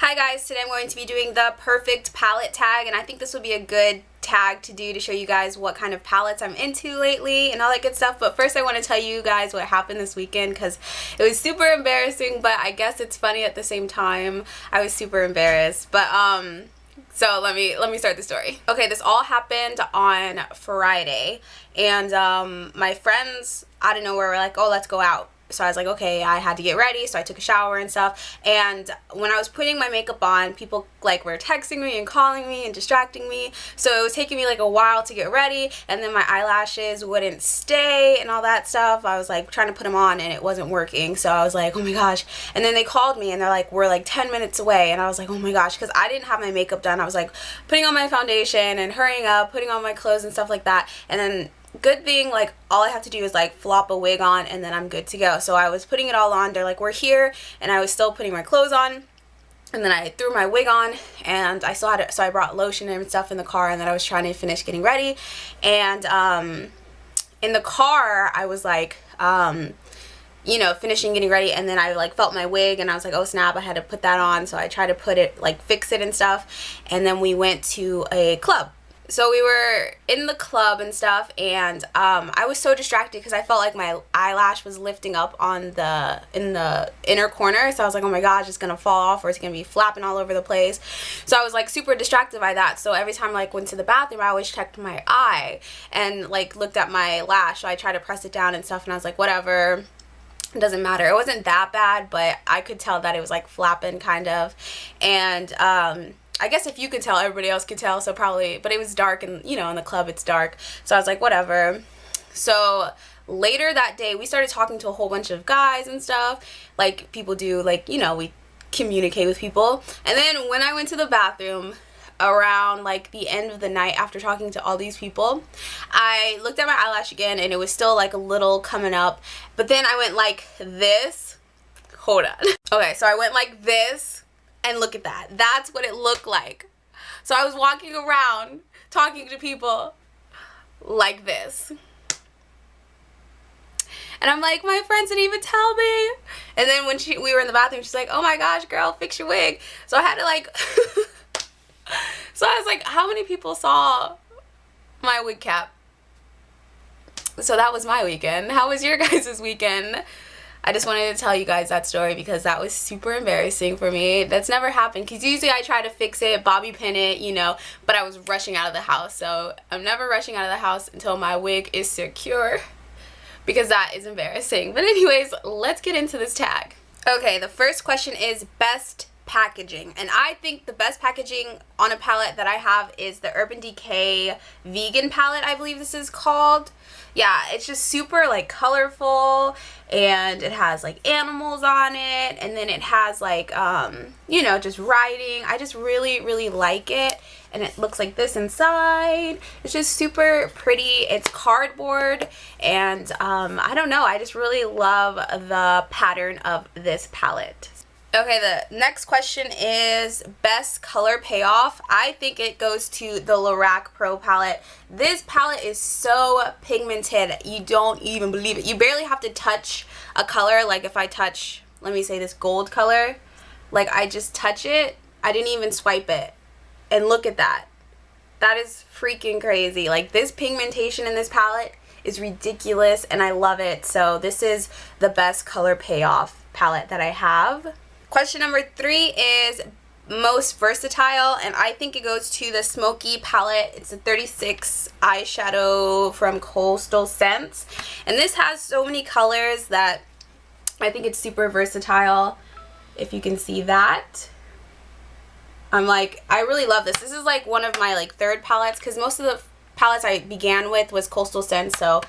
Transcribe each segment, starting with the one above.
Hi guys, today I'm going to be doing the perfect palette tag, and I think this would be a good tag to do to show you guys what kind of palettes I'm into lately and all that good stuff. But first I want to tell you guys what happened this weekend because it was super embarrassing, but I guess it's funny at the same time. I was super embarrassed, but so let me start the story. Okay, this all happened on Friday, and my friends out of nowhere were like, oh, let's go out. So I was like, okay, I had to get ready, so I took a shower and stuff. And when I was putting my makeup on, people like were texting me and calling me and distracting me. So it was taking me like a while to get ready, and then my eyelashes wouldn't stay and all that stuff. I was like trying to put them on and it wasn't working. So I was like, oh my gosh. And then they called me and they're like, we're like 10 minutes away. And I was like, oh my gosh, because I didn't have my makeup done. I was like putting on my foundation and hurrying up, putting on my clothes and stuff like that. And then good thing, like, all I have to do is like flop a wig on and then I'm good to go. So I was putting it all on. They're like, we're here, and I was still putting my clothes on, and then I threw my wig on, and I still had it, so I brought lotion and stuff in the car, and then I was trying to finish getting ready. And in the car I was like you know, finishing getting ready, and then I like felt my wig and I was like, oh snap, I had to put that on. So I tried to put it, like, fix it and stuff, and then we went to a club. So we were in the club and stuff, and I was so distracted because I felt like my eyelash was lifting up on in the inner corner. So I was like, oh my gosh, it's gonna fall off or it's gonna be flapping all over the place. So I was like super distracted by that. So every time I like went to the bathroom, I always checked my eye and like looked at my lash. So I tried to press it down and stuff, and I was like, whatever, it doesn't matter. It wasn't that bad, but I could tell that it was like flapping kind of. And I guess if you could tell, everybody else could tell, so probably, but it was dark, and you know, in the club it's dark, so I was like, whatever. So later that day we started talking to a whole bunch of guys and stuff, like people do, like, you know, we communicate with people. And then when I went to the bathroom around like the end of the night after talking to all these people, I looked at my eyelash again and it was still like a little coming up, but then I went like this. Hold on. Okay, so I went like this, and look at that. That's what it looked like. So I was walking around talking to people like this. And I'm like, my friends didn't even tell me. And then when we were in the bathroom, she's like, oh my gosh, girl, fix your wig. So I had to like, so I was like, how many people saw my wig cap? So that was my weekend. How was your guys' weekend? I just wanted to tell you guys that story because that was super embarrassing for me. That's never happened because usually I try to fix it, bobby pin it, you know, but I was rushing out of the house. So I'm never rushing out of the house until my wig is secure because that is embarrassing. But anyways, let's get into this tag. Okay, the first question is best packaging, and I think the best packaging on a palette that I have is the Urban Decay vegan palette, I believe this is called. Yeah, it's just super like colorful, and it has like animals on it, and then it has like you know, just writing. I just really like it, and it looks like this inside. It's just super pretty. It's cardboard, and I don't know, I just really love the pattern of this palette. Okay, the next question is best color payoff. I think it goes to the Lorac Pro Palette. This palette is so pigmented, you don't even believe it. You barely have to touch a color. Like if I touch, let me say this gold color, like I just touch it, I didn't even swipe it, and look at that. That is freaking crazy. Like this pigmentation in this palette is ridiculous, and I love it. So this is the best color payoff palette that I have. Question number 3 is most versatile, and I think it goes to the Smokey palette. It's a 36 eyeshadow from Coastal Scents, and this has so many colors that I think it's super versatile. If you can see that, I'm like, I really love this. This is like one of my like third palettes because most of the palettes I began with was Coastal Scents, so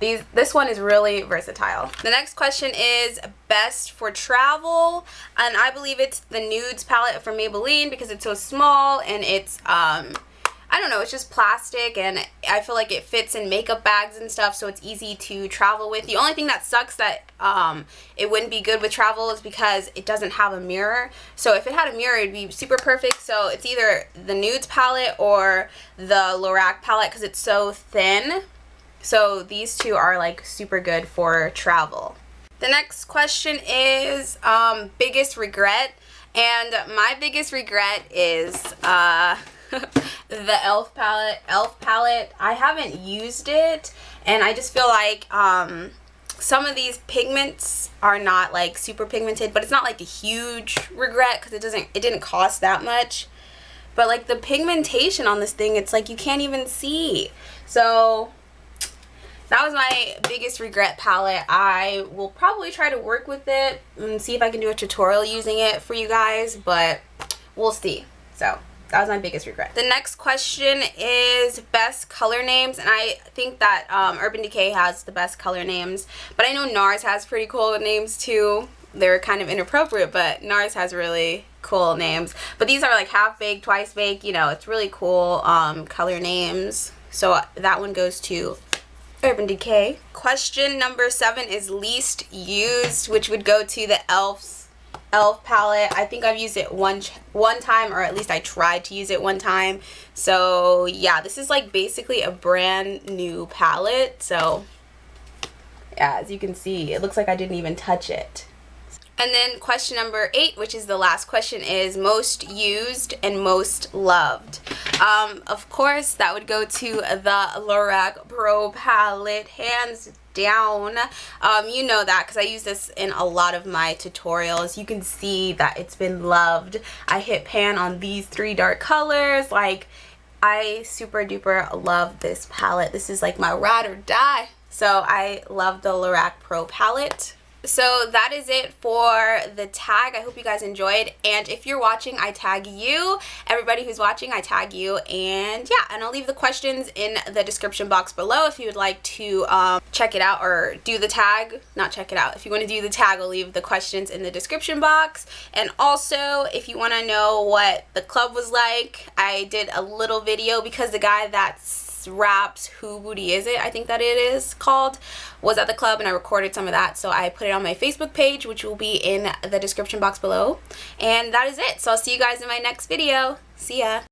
this one is really versatile. The next question is best for travel, and I believe it's the Nudes palette from Maybelline because it's so small, and it's I don't know, it's just plastic, and I feel like it fits in makeup bags and stuff, so it's easy to travel with. The only thing that sucks that it wouldn't be good with travel is because it doesn't have a mirror. So if it had a mirror, it'd be super perfect. So it's either the Nudes palette or the Lorac palette because it's so thin. So these two are like super good for travel. The next question is biggest regret, And my biggest regret is the e.l.f. palette. I haven't used it, and I just feel like some of these pigments are not like super pigmented, but it's not like a huge regret because it didn't cost that much. But like the pigmentation on this thing, it's like you can't even see. So that was my biggest regret palette. I will probably try to work with it and see if I can do a tutorial using it for you guys, but we'll see. So that was my biggest regret. The next question is best color names, and I think that Urban Decay has the best color names, but I know NARS has pretty cool names too. They're kind of inappropriate, but NARS has really cool names. But these are like half baked, twice baked, you know, it's really cool color names. So that one goes to Urban Decay. Question number 7 is least used, which would go to the e.l.f. palette. I think I've used it one time, or at least I tried to use it one time. So yeah, this is like basically a brand new palette. So yeah, as you can see, it looks like I didn't even touch it. And then question number 8, which is the last question, is most used and most loved. Of course, that would go to the Lorac Pro Palette, hands down. You know that because I use this in a lot of my tutorials. You can see that it's been loved. I hit pan on these 3 dark colors. Like, I super duper love this palette. This is like my ride or die. So I love the Lorac Pro Palette. So that is it for the tag. I hope you guys enjoyed, and if you're watching, I tag you. Everybody who's watching, I tag you. And yeah, and I'll leave the questions in the description box below if you would like to check it out or do the tag. Not check it out. If you want to do the tag, I'll leave the questions in the description box. And also, if you want to know what the club was like, I did a little video because the guy that's raps Who Booty Is It, I think that it is called, was at the club, and I recorded some of that, so I put it on my Facebook page, which will be in the description box below. And that is it. So I'll see you guys in my next video. See ya.